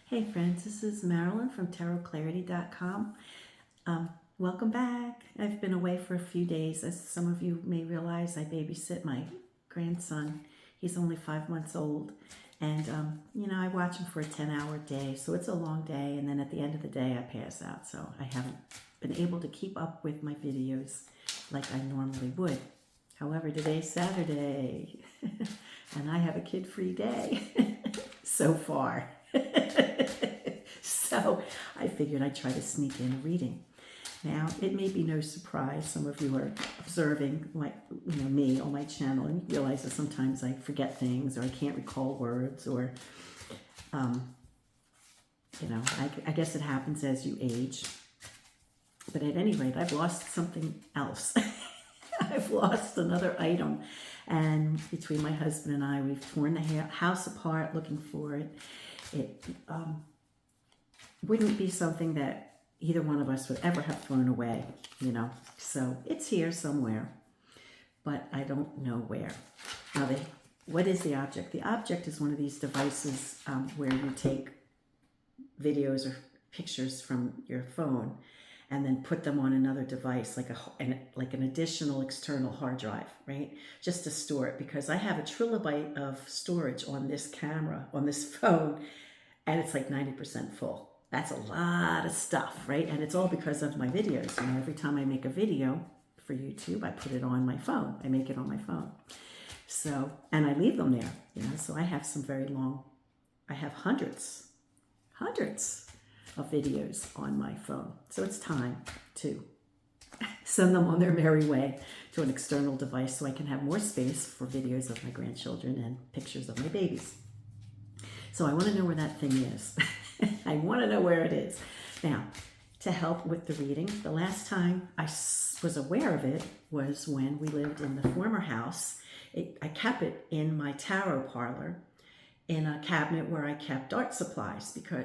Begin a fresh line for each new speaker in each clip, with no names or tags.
Hey friends, this is Marilyn from tarotclarity.com. Welcome back. I've been away for a few days. As some of you may realize, I babysit my grandson. He's only 5 months old. And, I watch him for a 10-hour day. So it's a long day. And then at the end of the day, I pass out. So I haven't been able to keep up with my videos like I normally would. However, today's Saturday. And I have a kid-free day so far. So I figured I'd try to sneak in a reading. Now, it may be no surprise. Some of you are observing me on my channel, and you realize that sometimes I forget things, or I can't recall words, or I guess it happens as you age. But at any rate, I've lost something else. I've lost another item. And between my husband and I, we've torn the house apart looking for it. It wouldn't be something that either one of us would ever have thrown away, So it's here somewhere, but I don't know where. Now, what is the object? The object is one of these devices where you take videos or pictures from your phone and then put them on another device, like an additional external hard drive, right? Just to store it, because I have a trilobite of storage on this camera, on this phone, and it's like 90% full. That's a lot of stuff, right? And it's all because of my videos. Every time I make a video for YouTube, I put it on my phone. I make it on my phone. So, and I leave them there, so I have I have hundreds of videos on my phone. So it's time to send them on their merry way to an external device so I can have more space for videos of my grandchildren and pictures of my babies. So I want to know where that thing is. I want to know where it is. Now, to help with the reading, the last time I was aware of it was when we lived in the former house. I kept it in my tarot parlor in a cabinet where I kept art supplies, because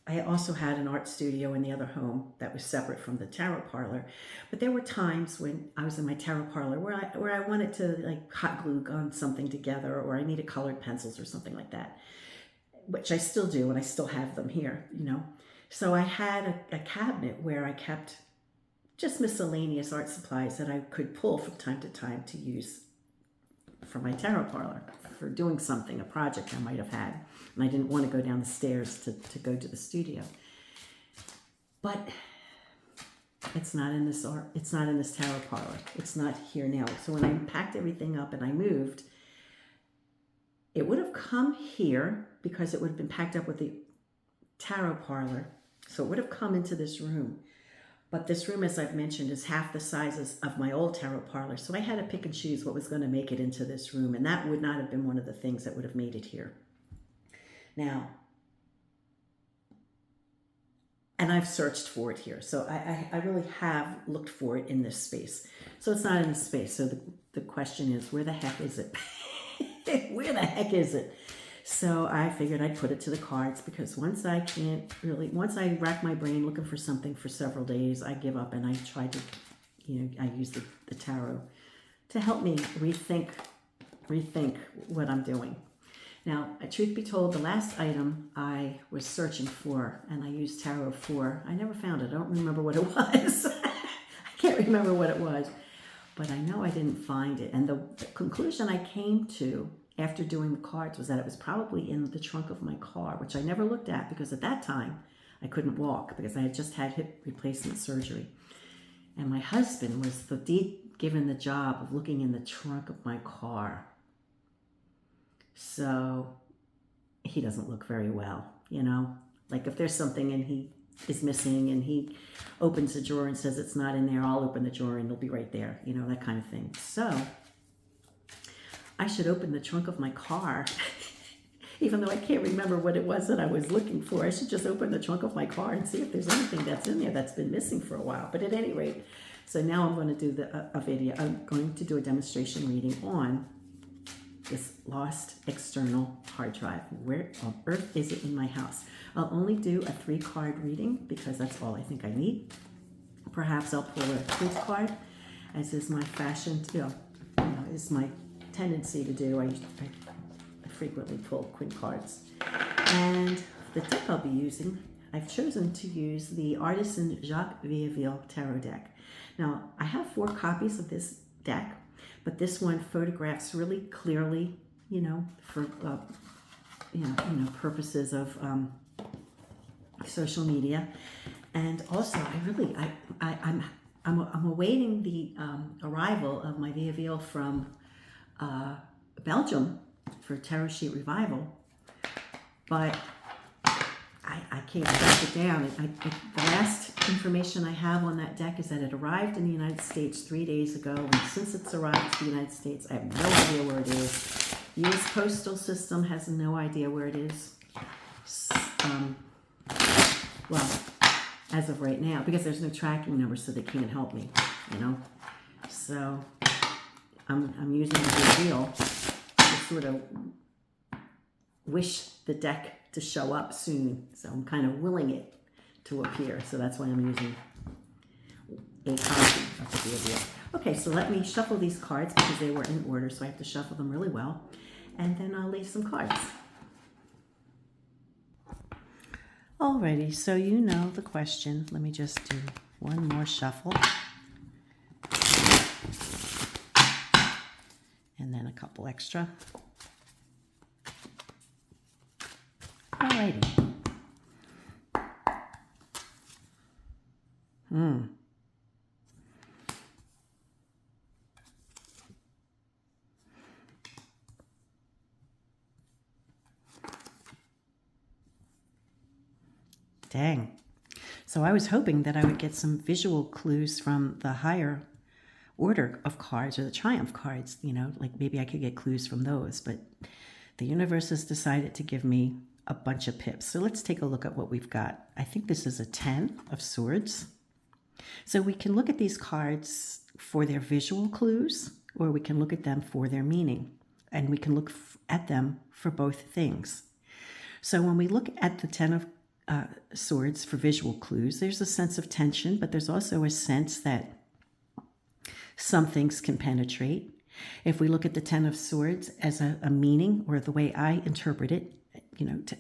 I also had an art studio in the other home that was separate from the tarot parlor. But there were times when I was in my tarot parlor where I wanted to hot glue gun something together, or I needed colored pencils or something like that, which I still do, and I still have them here, So I had a cabinet where I kept just miscellaneous art supplies that I could pull from time to time to use for my tarot parlor, for doing something, a project I might have had. And I didn't want to go down the stairs to go to the studio. But it's not in this tarot parlor. It's not here now. So when I packed everything up and I moved, it would have come here because it would have been packed up with the tarot parlor. So it would have come into this room. But this room, as I've mentioned, is half the sizes of my old tarot parlor. So I had to pick and choose what was going to make it into this room. And that would not have been one of the things that would have made it here. Now, and I've searched for it here. So I really have looked for it in this space. So it's not in this space. So the question is, where the heck is it? Where the heck is it? So I figured I'd put it to the cards, because once I rack my brain looking for something for several days, I give up and I try to, I use the tarot to help me rethink what I'm doing. Now, truth be told, the last item I was searching for, and I used tarot for, I never found it. I don't remember what it was. I can't remember what it was, but I know I didn't find it. And the conclusion I came to after doing the cards was that it was probably in the trunk of my car, which I never looked at, because at that time I couldn't walk because I had just had hip replacement surgery. And my husband was given the job of looking in the trunk of my car. So he doesn't look very well, Like if there's something and he is missing and he opens the drawer and says it's not in there, I'll open the drawer and it'll be right there, that kind of thing. So I should open the trunk of my car, even though I can't remember what it was that I was looking for. I should just open the trunk of my car and see if there's anything that's in there that's been missing for a while. But at any rate, so now I'm going to do a video. I'm going to do a demonstration reading on this lost external hard drive. Where on earth is it in my house? I'll only do a 3-card reading because that's all I think I need. Perhaps I'll pull a truth card, as is my fashion, is my tendency to do. I frequently pull Quinn cards. And the deck I'll be using, I've chosen to use the Artisan Jacques Viéville Tarot deck. Now, I have 4 copies of this deck, but this one photographs really clearly, for purposes of social media. And also, I'm awaiting the arrival of my Viéville from Belgium for Tarot Sheet Revival, but I can't track it down. The last information I have on that deck is that it arrived in the United States 3 days ago, and since it's arrived to the United States, I have no idea where it is. U.S. Postal System has no idea where it is. Well, as of right now, because there's no tracking number, so they can't help me, So I'm using the deal to sort of wish the deck to show up soon. So I'm kind of willing it to appear. So that's why I'm using a copy of the deal. Okay, so let me shuffle these cards because they were in order, so I have to shuffle them really well. And then I'll lay some cards. Alrighty, so you know the question. Let me just do one more shuffle. And then a couple extra. Alrighty. Dang. So I was hoping that I would get some visual clues from the higher order of cards or the Triumph cards, like maybe I could get clues from those, but the universe has decided to give me a bunch of pips. So let's take a look at what we've got. I think this is a 10 of Swords. So we can look at these cards for their visual clues, or we can look at them for their meaning, and we can look at them for both things. So when we look at the 10 of Swords for visual clues, there's a sense of tension, but there's also a sense that some things can penetrate. If we look at the 10 of Swords as a meaning, or the way I interpret it,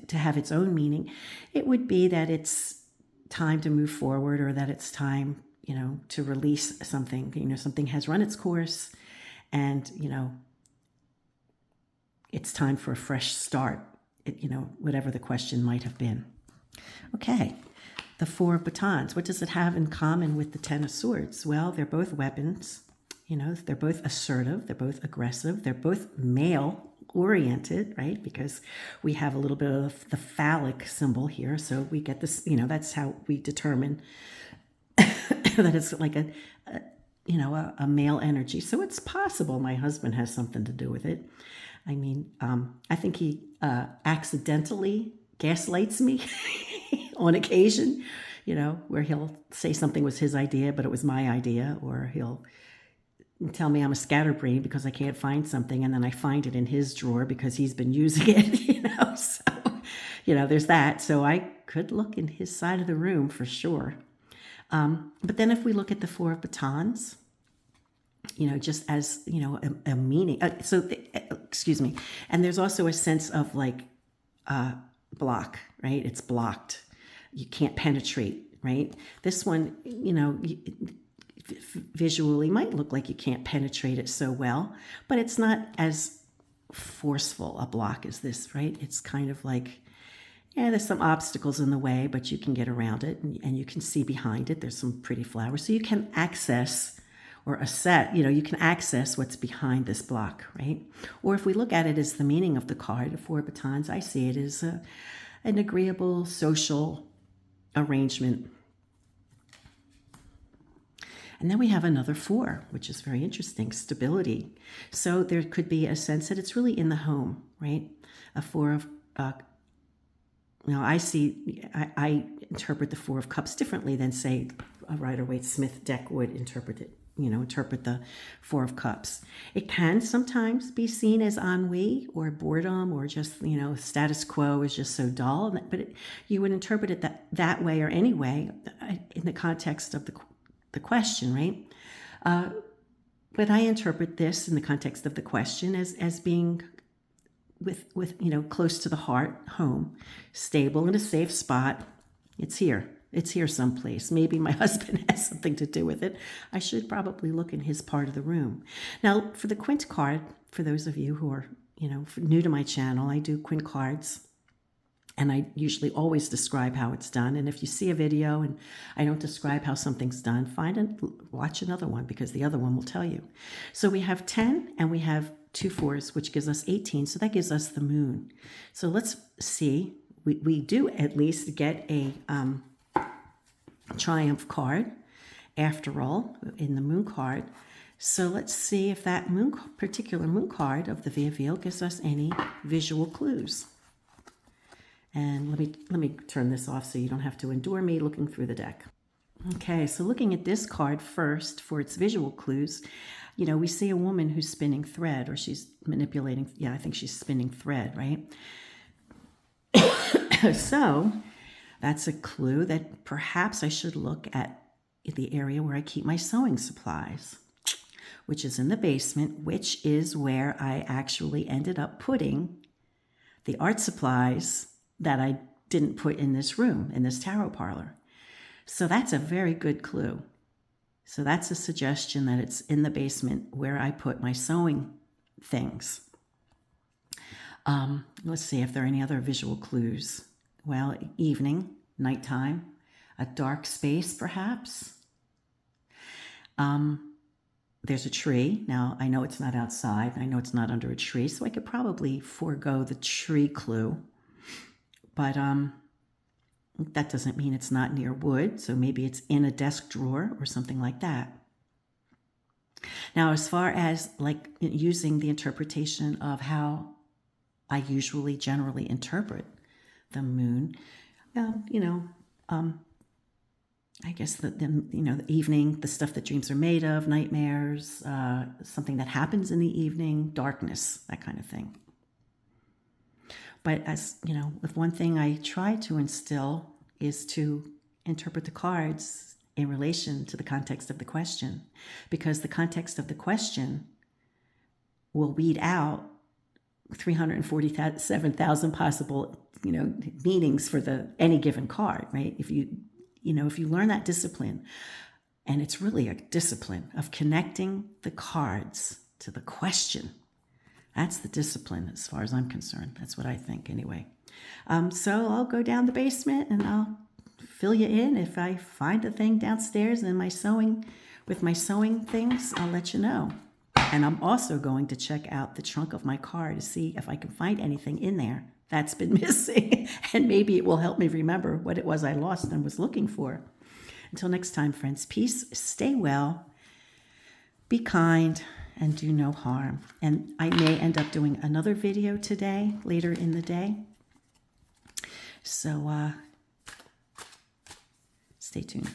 to have its own meaning, it would be that it's time to move forward, or that it's time, to release something. Something has run its course, and, it's time for a fresh start, whatever the question might have been. Okay, the 4 of Batons. What does it have in common with the 10 of Swords? Well, they're both weapons. They're both assertive. They're both aggressive. They're both male-oriented, right? Because we have a little bit of the phallic symbol here. So we get this, that's how we determine that it's like a male energy. So it's possible my husband has something to do with it. I mean, I think he accidentally gaslights me on occasion, where he'll say something was his idea, but it was my idea, or he'll tell me I'm a scatterbrain because I can't find something, and then I find it in his drawer because he's been using it, so, there's that. So I could look in his side of the room for sure. But then if we look at the 4 of Batons, just as, a meaning, excuse me. And there's also a sense of block, right? It's blocked. You can't penetrate, right? This one, visually might look like you can't penetrate it so well, but it's not as forceful a block as this, right? It's kind of like, there's some obstacles in the way, but you can get around it, and you can see behind it. There's some pretty flowers. So you can access, or you can access what's behind this block, right? Or if we look at it as the meaning of the card, the 4 of Batons, I see it as an agreeable social arrangement. And then we have another 4, which is very interesting, stability. So there could be a sense that it's really in the home, right? A 4 of, I interpret the 4 of Cups differently than, say, a Rider-Waite-Smith deck would interpret it. Interpret the 4 of Cups. It can sometimes be seen as ennui or boredom, or just, status quo is just so dull. But you would interpret it that way or any way in the context of the question, right? But I interpret this in the context of the question as being with you know, close to the heart, home, stable in a safe spot. It's here. It's here someplace. Maybe my husband has something to do with it. I should probably look in his part of the room. Now, for the Quint card, for those of you who are, you know, new to my channel, I do Quint cards. And I usually always describe how it's done. And if you see a video and I don't describe how something's done, watch another one, because the other one will tell you. So we have 10 and we have 2 4s, which gives us 18. So that gives us the moon. So let's see. We do at least get a triumph card, after all, in the moon card. So let's see if that particular moon card of the Viéville gives us any visual clues. And let me turn this off so you don't have to endure me looking through the deck. Okay, so looking at this card first for its visual clues, you know, we see a woman who's spinning thread, or she's manipulating. Yeah, I think she's spinning thread, right? So that's a clue that perhaps I should look at the area where I keep my sewing supplies, which is in the basement, which is where I actually ended up putting the art supplies that I didn't put in this room, in this tarot parlor. So that's a very good clue. So that's a suggestion that it's in the basement where I put my sewing things. Let's see if there are any other visual clues. Well, evening, nighttime, a dark space perhaps. There's a tree. Now, I know it's not outside. I know it's not under a tree, so I could probably forego the tree clue. But that doesn't mean it's not near wood, so maybe it's in a desk drawer or something like that. Now, as far as like using the interpretation of how I usually generally interpret the moon, you know, I guess you know, the evening, the stuff that dreams are made of, nightmares, something that happens in the evening, darkness, that kind of thing. But as you know, with one thing I try to instill is to interpret the cards in relation to the context of the question, because the context of the question will weed out 347,000 possible, you know, meanings for any given card, right? If you learn that discipline, and it's really a discipline of connecting the cards to the question. That's the discipline as far as I'm concerned. That's what I think anyway. So I'll go down the basement and I'll fill you in. If I find a thing downstairs in my sewing things, I'll let you know. And I'm also going to check out the trunk of my car to see if I can find anything in there that's been missing. And maybe it will help me remember what it was I lost and was looking for. Until next time, friends, peace, stay well, be kind, and do no harm. And I may end up doing another video today, later in the day. So stay tuned.